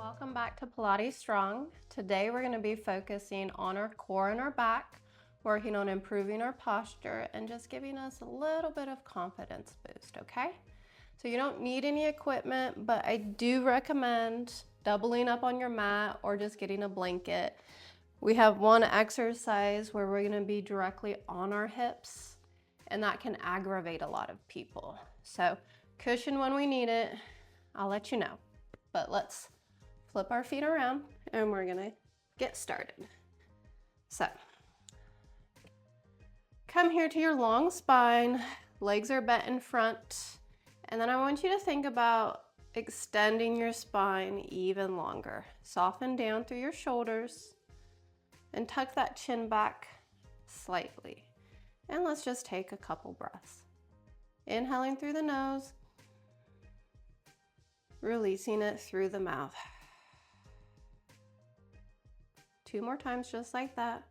Welcome back to Pilates Strong. Today we're going to be focusing on our core and our back, working on improving our posture and just giving us a little bit of confidence boost, okay? So you don't need any equipment, but I do recommend doubling up on your mat or just getting a blanket. We have one exercise where we're going to be directly on our hips, and that can aggravate a lot of people. So cushion when we need it. I'll let you know, but let's flip our feet around and we're gonna get started. So come here to your long spine, legs are bent in front, and then I want you to think about extending your spine even longer. Soften down through your shoulders and tuck that chin back slightly. And let's just take a couple breaths. Inhaling through the nose, releasing it through the mouth. 2 more times just like that.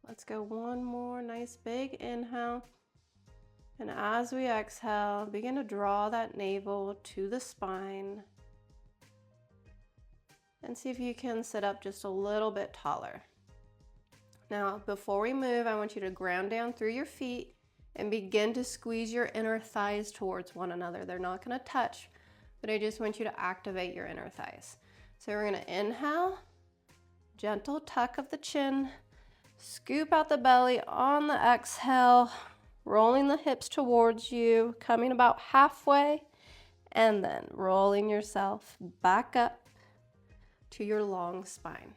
Let's go one more nice big inhale. And as we exhale, begin to draw that navel to the spine. And see if you can sit up just a little bit taller. Now, before we move, I want you to ground down through your feet and begin to squeeze your inner thighs towards one another. They're not going to touch, but I just want you to activate your inner thighs. So we're going to inhale, gentle tuck of the chin, scoop out the belly on the exhale, rolling the hips towards you, coming about halfway, and then rolling yourself back up to your long spine.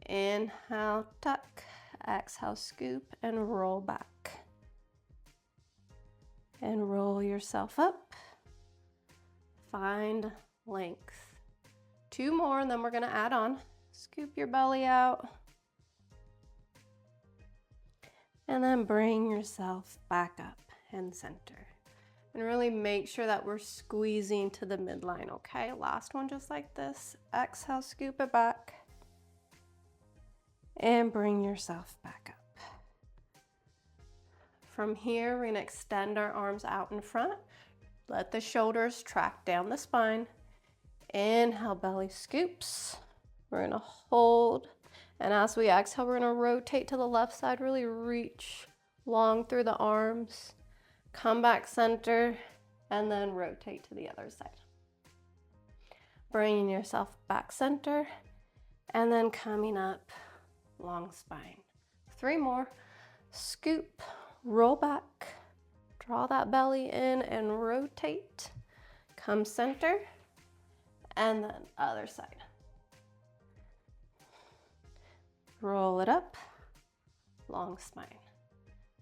Inhale, tuck, exhale, scoop, and roll back. And roll yourself up. Find length. 2 more, and then we're gonna add on. Scoop your belly out. And then bring yourself back up and center. And really make sure that we're squeezing to the midline, okay? Last one just like this. Exhale, scoop it back. And bring yourself back up. From here, we're gonna extend our arms out in front. Let the shoulders track down the spine. Inhale, belly scoops. We're gonna hold. And as we exhale, we're gonna rotate to the left side, really reach long through the arms. Come back center, and then rotate to the other side. Bringing yourself back center, and then coming up, long spine. 3 more, scoop, roll back, draw that belly in and rotate. Come center, and then other side. Roll it up, long spine.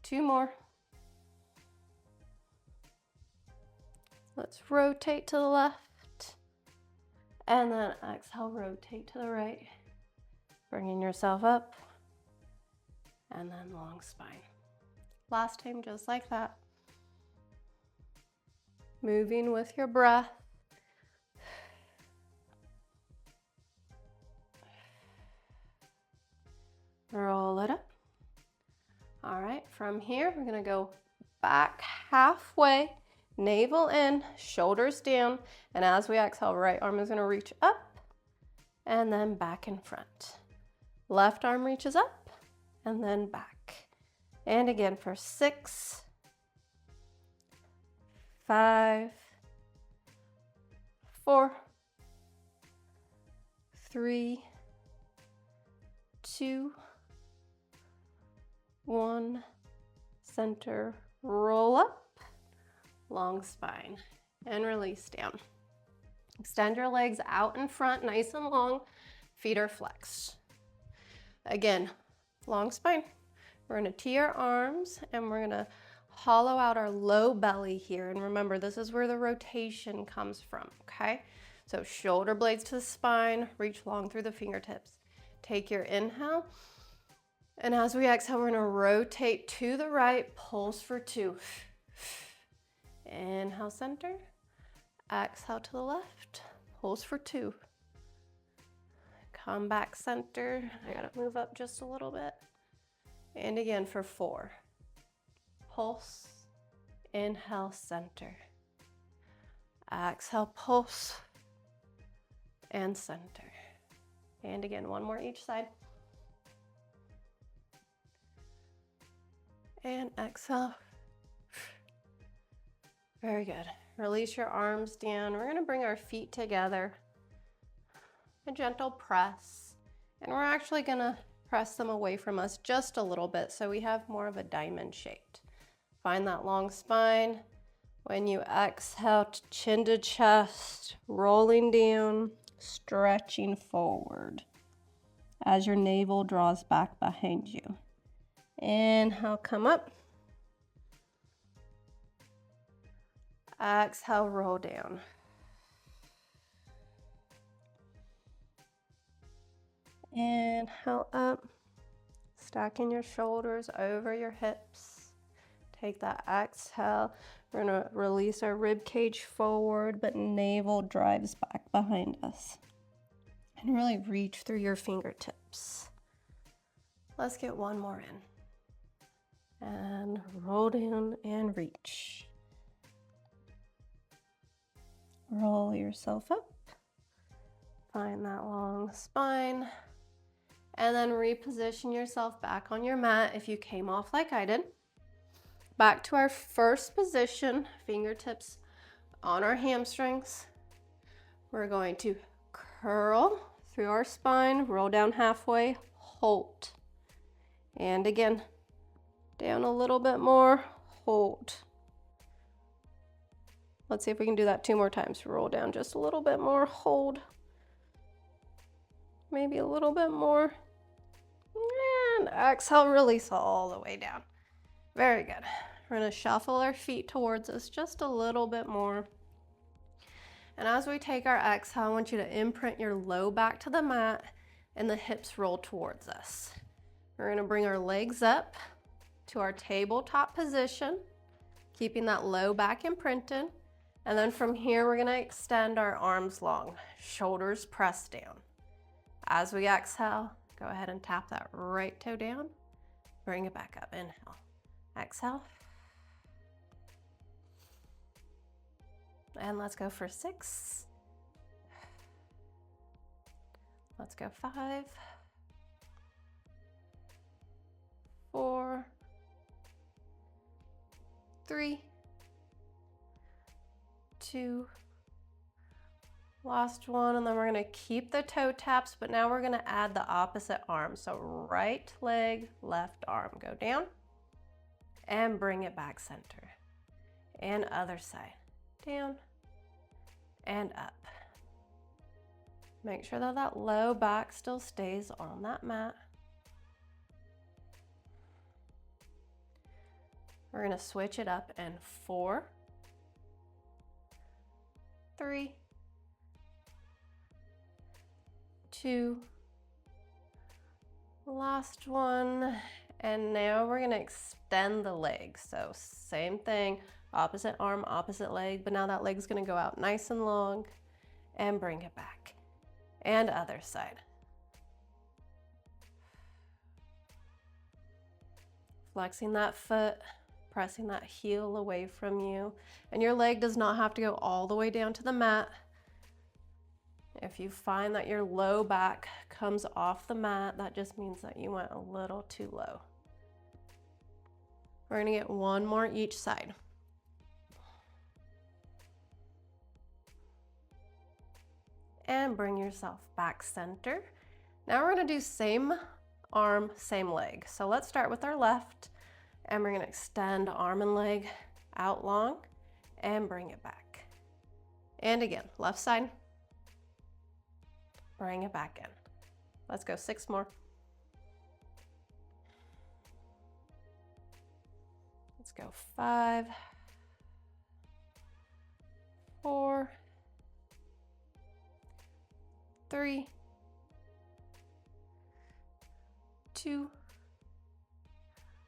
2 more. Let's rotate to the left, and then exhale, rotate to the right. Bringing yourself up, and then long spine. Last time, just like that. Moving with your breath. Roll it up. All right, from here, we're gonna go back halfway, navel in, shoulders down, and as we exhale, right arm is gonna reach up, and then back in front. Left arm reaches up, and then back. And again for 6, 5, 4, 3, 2, 1, center, roll up, long spine, and release down. Extend your legs out in front, nice and long, feet are flexed. Again, long spine. We're gonna tee our arms and we're gonna hollow out our low belly here. And remember, this is where the rotation comes from, okay? So shoulder blades to the spine, reach long through the fingertips. Take your inhale. And as we exhale, we're gonna rotate to the right, pulse for 2. Inhale, center. Exhale to the left, pulse for 2. Come back center. I gotta move up just a little bit. And again for 4, pulse. Inhale, center. Exhale, pulse and center. And again, one more each side. And exhale. Very good. Release your arms down. We're going to bring our feet together. A gentle press. And we're actually going to press them away from us just a little bit so we have more of a diamond shaped. Find that long spine. When you exhale, chin to chest, rolling down, stretching forward as your navel draws back behind you. Inhale, come up. Exhale, roll down. Inhale up, stacking your shoulders over your hips. Take that exhale. We're gonna release our rib cage forward, but navel drives back behind us. And really reach through your fingertips. Let's get one more in. And roll down and reach. Roll yourself up. Find that long spine. And then reposition yourself back on your mat if you came off like I did. Back to our first position, fingertips on our hamstrings. We're going to curl through our spine, roll down halfway, hold. And again, down a little bit more, hold. Let's see if we can do that 2 more times. Roll down just a little bit more, hold. Maybe a little bit more. And exhale, release all the way down. Very good. We're going to shuffle our feet towards us just a little bit more. And as we take our exhale, I want you to imprint your low back to the mat and the hips roll towards us. We're going to bring our legs up to our tabletop position, keeping that low back imprinted. And then from here, we're going to extend our arms long, shoulders pressed down. As we exhale, go ahead and tap that right toe down. Bring it back up. Inhale. Exhale. And let's go for 6. Let's go 5, 4, 3, 2, last one, and then we're going to keep the toe taps, but now we're going to add the opposite arm. So right leg, left arm, go down and bring it back center. And other side, down and up. Make sure that that low back still stays on that mat. We're going to switch it up in 4, 3, 2, last one, and now we're going to extend the leg. So same thing, opposite arm, opposite leg, but now that leg's going to go out nice and long and bring it back. And other side. Flexing that foot, pressing that heel away from you, and your leg does not have to go all the way down to the mat. If you find that your low back comes off the mat, that just means that you went a little too low. We're going to get one more each side. And bring yourself back center. Now we're going to do same arm, same leg. So let's start with our left, and we're going to extend arm and leg out long and bring it back. And again, left side. Bring it back in. Let's go 6 more. Let's go 5, 4, 3, 2,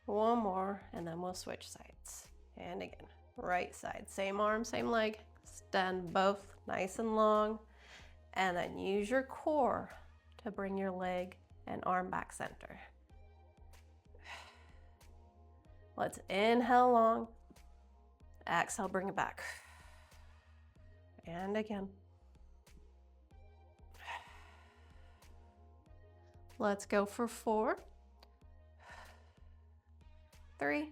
one more, and then we'll switch sides. And again, right side, same arm, same leg, extend both nice and long, and then use your core to bring your leg and arm back center. Let's inhale long. Exhale, bring it back. And again. Let's go for 4, 3,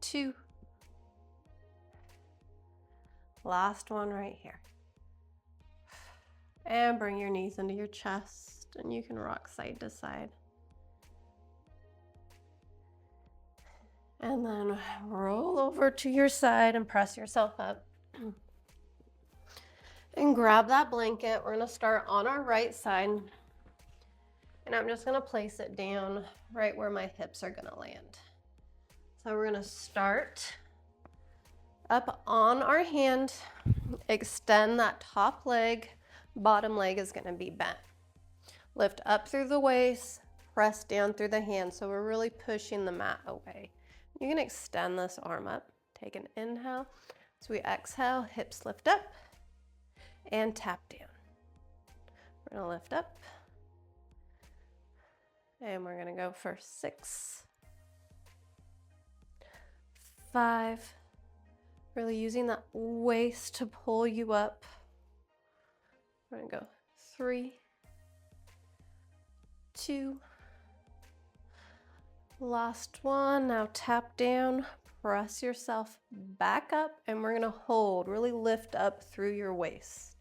2. Last one right here. And bring your knees into your chest, and you can rock side to side. And then roll over to your side and press yourself up. And grab that blanket. We're gonna start on our right side. And I'm just gonna place it down right where my hips are gonna land. So we're gonna start up on our hand, extend that top leg, bottom leg is gonna be bent. Lift up through the waist, press down through the hand. So we're really pushing the mat away. You can extend this arm up. Take an inhale. So we exhale, hips lift up and tap down. We're gonna lift up and we're gonna go for 6, 5, really using that waist to pull you up. We're gonna go 3, 2, last one. Now tap down, press yourself back up, and we're gonna hold, really lift up through your waist.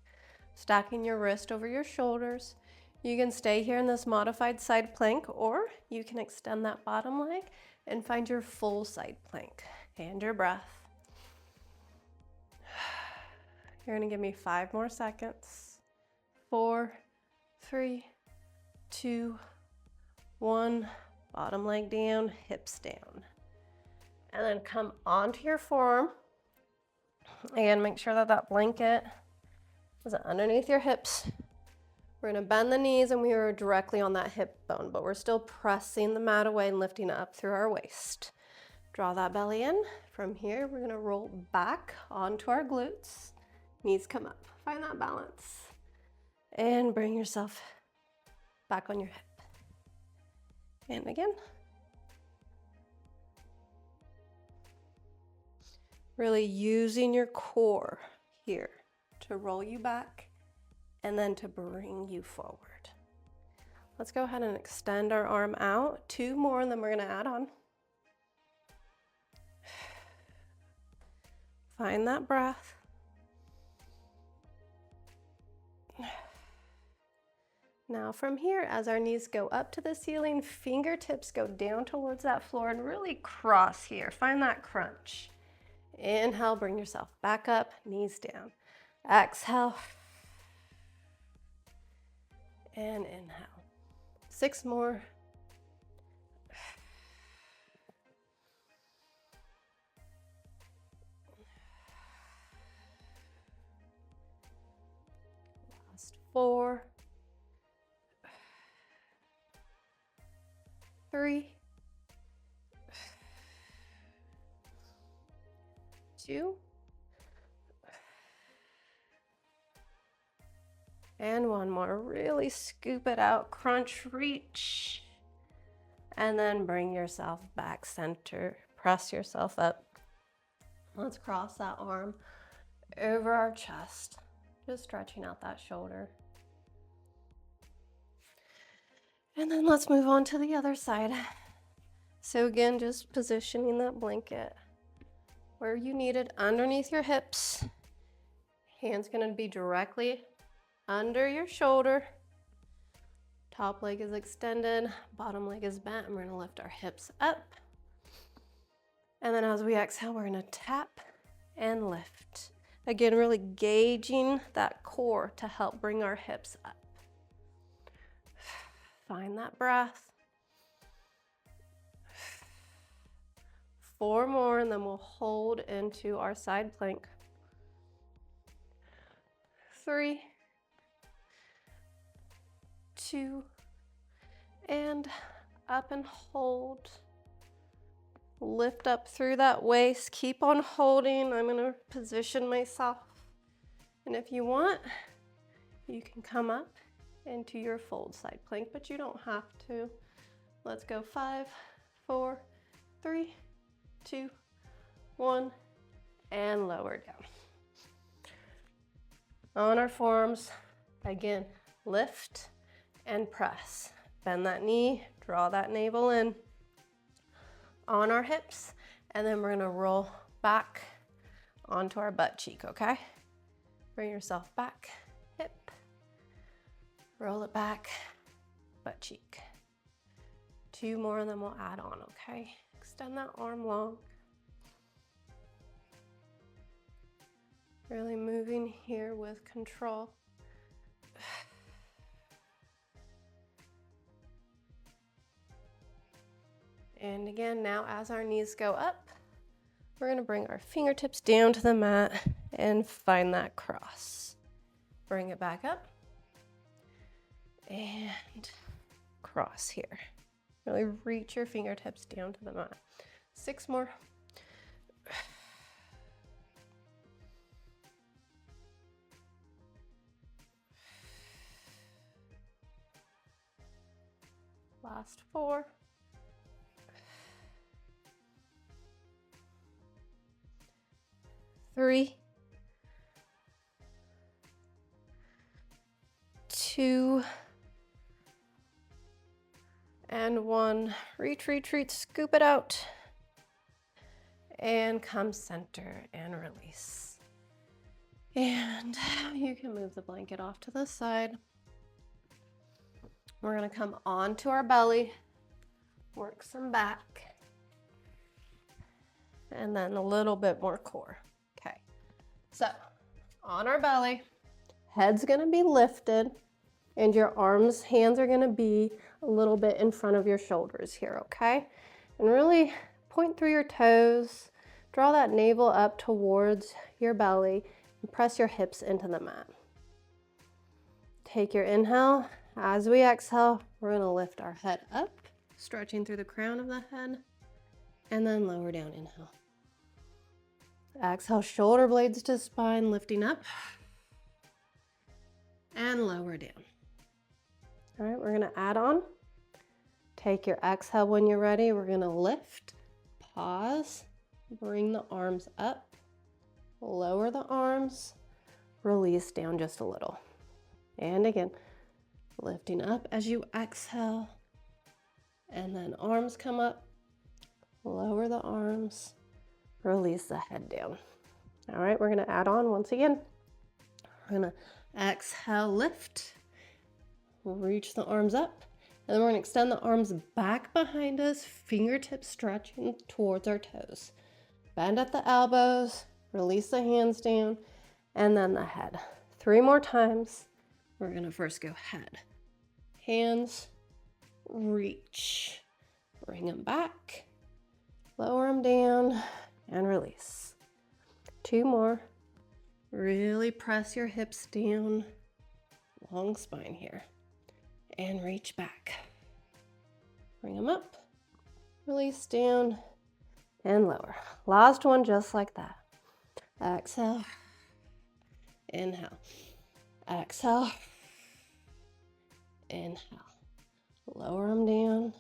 Stacking your wrist over your shoulders. You can stay here in this modified side plank, or you can extend that bottom leg and find your full side plank. And your breath. You're gonna give me 5 more seconds. 4, 3, 2, 1. Bottom leg down, hips down. And then come onto your forearm. Again, make sure that that blanket is underneath your hips. We're gonna bend the knees and we are directly on that hip bone, but we're still pressing the mat away and lifting it up through our waist. Draw that belly in. From here, we're gonna roll back onto our glutes. Knees come up. Find that balance. And bring yourself back on your hip. And again. Really using your core here to roll you back and then to bring you forward. Let's go ahead and extend our arm out. 2 more, and then we're gonna add on. Find that breath. Now from here, as our knees go up to the ceiling, fingertips go down towards that floor and really cross here. Find that crunch. Inhale, bring yourself back up, knees down. Exhale. And inhale. 6 more. Last 4. 3, 2, and 1 more. Really scoop it out, crunch, reach, and then bring yourself back center. Press yourself up. Let's cross that arm over our chest, just stretching out that shoulder. And then let's move on to the other side. So again, just positioning that blanket where you need it, underneath your hips. Hand's gonna be directly under your shoulder. Top leg is extended, bottom leg is bent, and we're gonna lift our hips up. And then as we exhale, we're gonna tap and lift. Again, really gauging that core to help bring our hips up. Find that breath. 4 more, and then we'll hold into our side plank. 3, 2, and up and hold. Lift up through that waist. Keep on holding. I'm going to position myself. And if you want, you can come up into your fold side plank, but you don't have to. Let's go 5, 4, 3, 2, 1, and lower down. On our forearms, again, lift and press. Bend that knee, draw that navel in. On our hips, and then we're gonna roll back onto our butt cheek, okay? Bring yourself back, hip, roll it back, butt cheek. 2 more and then we'll add on, okay? Extend that arm long. Really moving here with control. And again, now as our knees go up, we're gonna bring our fingertips down to the mat and find that cross. Bring it back up and cross here. Really reach your fingertips down to the mat. 6 more. Last 4. 3, 2, and 1. Reach, reach, reach, scoop it out. And come center and release. And you can move the blanket off to the side. We're gonna come onto our belly, work some back, and then a little bit more core. Okay, so on our belly, head's gonna be lifted, and your arms, hands are gonna be a little bit in front of your shoulders here, okay? And really point through your toes, draw that navel up towards your belly, and press your hips into the mat. Take your inhale. As we exhale, we're gonna lift our head up, stretching through the crown of the head, and then lower down, inhale. Exhale, shoulder blades to spine, lifting up, and lower down. All right, we're gonna add on. Take your exhale when you're ready. We're gonna lift, pause, bring the arms up, lower the arms, release down just a little. And again, lifting up as you exhale, and then arms come up, lower the arms, release the head down. All right, we're gonna add on once again. We're gonna exhale, lift, reach the arms up, and then we're gonna extend the arms back behind us, fingertips stretching towards our toes. Bend at the elbows, release the hands down, and then the head. 3 more times. We're gonna first go head, hands, reach, bring them back, lower them down, and release. 2 more. Really press your hips down, long spine here, and reach back. Bring them up, release down, and lower. Last one, just like that. Exhale, inhale. Exhale, inhale. Lower them down.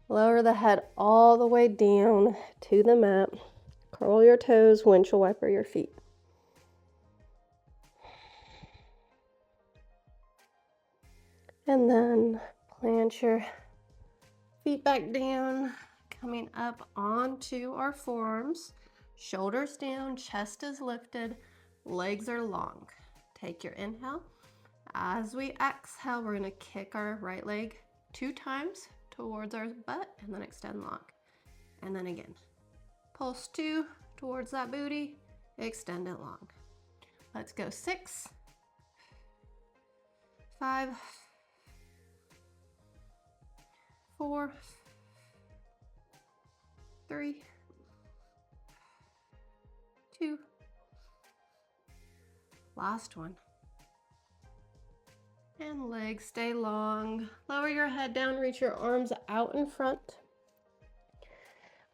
Lower the head all the way down to the mat. Curl your toes, windshield wiper your feet. And then plant your feet back down, coming up onto our forearms. Shoulders down, chest is lifted, legs are long. Take your inhale. As we exhale, we're gonna kick our right leg 2 times towards our butt and then extend long. And then again, pulse 2 towards that booty, extend it long. Let's go 6, 5, 4, 3, 2, last one. And legs stay long. Lower your head down, reach your arms out in front.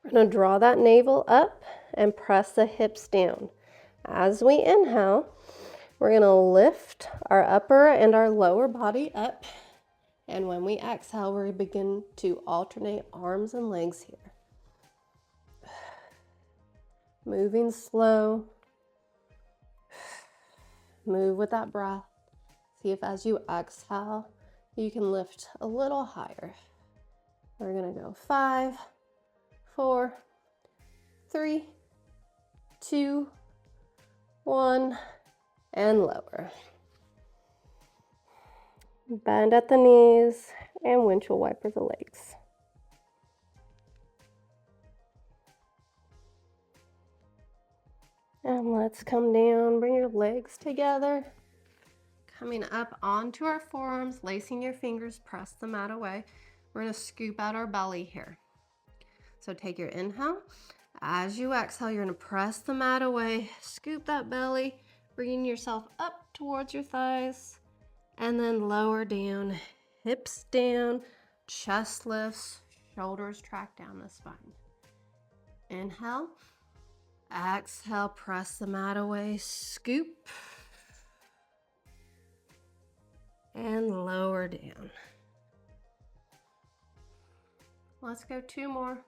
We're gonna draw that navel up and press the hips down. As we inhale, we're gonna lift our upper and our lower body up And when we exhale, we begin to alternate arms and legs here. Moving slow. Move with that breath. See if as you exhale, you can lift a little higher. We're gonna go 5, 4, 3, 2, 1, and lower. Bend at the knees and windshield wiper the legs. And let's come down, bring your legs together. Coming up onto our forearms, lacing your fingers, press the mat away. We're gonna scoop out our belly here. So take your inhale. As you exhale, you're gonna press the mat away, scoop that belly, bringing yourself up towards your thighs, and then lower down, hips down, chest lifts, shoulders track down the spine. Inhale. Exhale, press the mat away, scoop, and lower down. Let's go 2 more.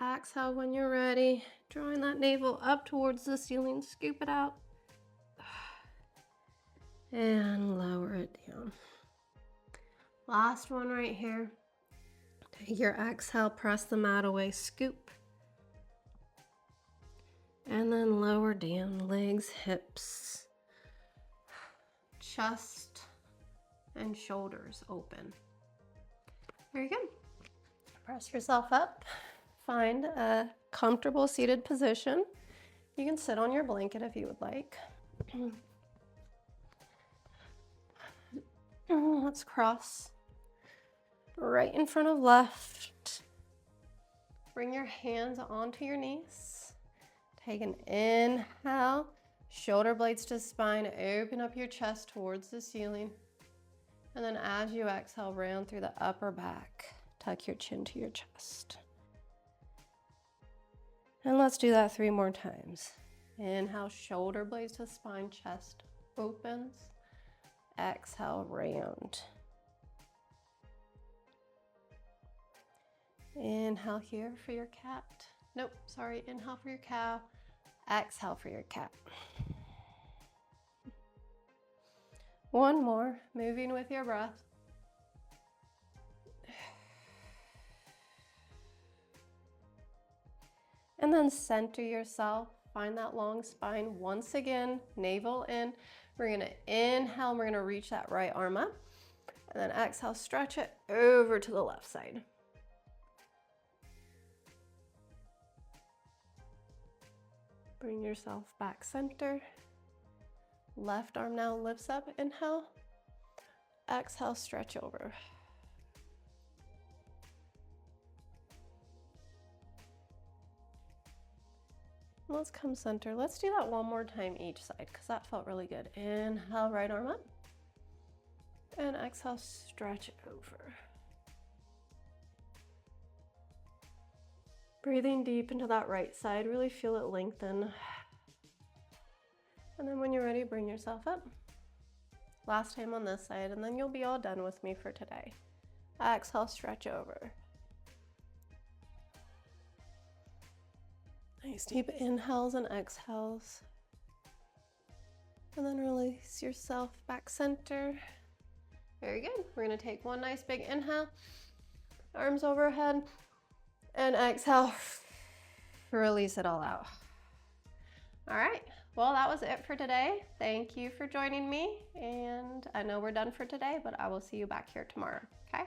Exhale when you're ready, drawing that navel up towards the ceiling, scoop it out, and lower it down. Last one right here. Take your exhale, press the mat away, scoop, and then lower down, legs, hips, chest, and shoulders open. Very good. Press yourself up. Find a comfortable seated position. You can sit on your blanket if you would like. Let's cross right in front of left. Bring your hands onto your knees. Take an inhale, shoulder blades to spine, open up your chest towards the ceiling. And then as you exhale, round through the upper back, tuck your chin to your chest. And let's do that 3 more times. Inhale, shoulder blades to spine, chest opens. Exhale, round. Inhale here for your cat. Nope, sorry, inhale for your cow. Exhale for your cat. 1 more, moving with your breath. And then center yourself, find that long spine. Once again, navel in. We're gonna inhale, we're gonna reach that right arm up. And then exhale, stretch it over to the left side. Bring yourself back center. Left arm now lifts up, inhale. Exhale, stretch over. Let's come center. Let's do that 1 more time each side because that felt really good. Inhale, right arm up. And exhale, stretch over. Breathing deep into that right side, really feel it lengthen. And then when you're ready, bring yourself up. Last time on this side, and then you'll be all done with me for today. Exhale, stretch over. Nice deep inhales and exhales. And then release yourself back center. Very good. We're gonna take 1 nice big inhale, arms overhead, and exhale, release it all out. All right, well, that was it for today. Thank you for joining me, and I know we're done for today, but I will see you back here tomorrow, okay?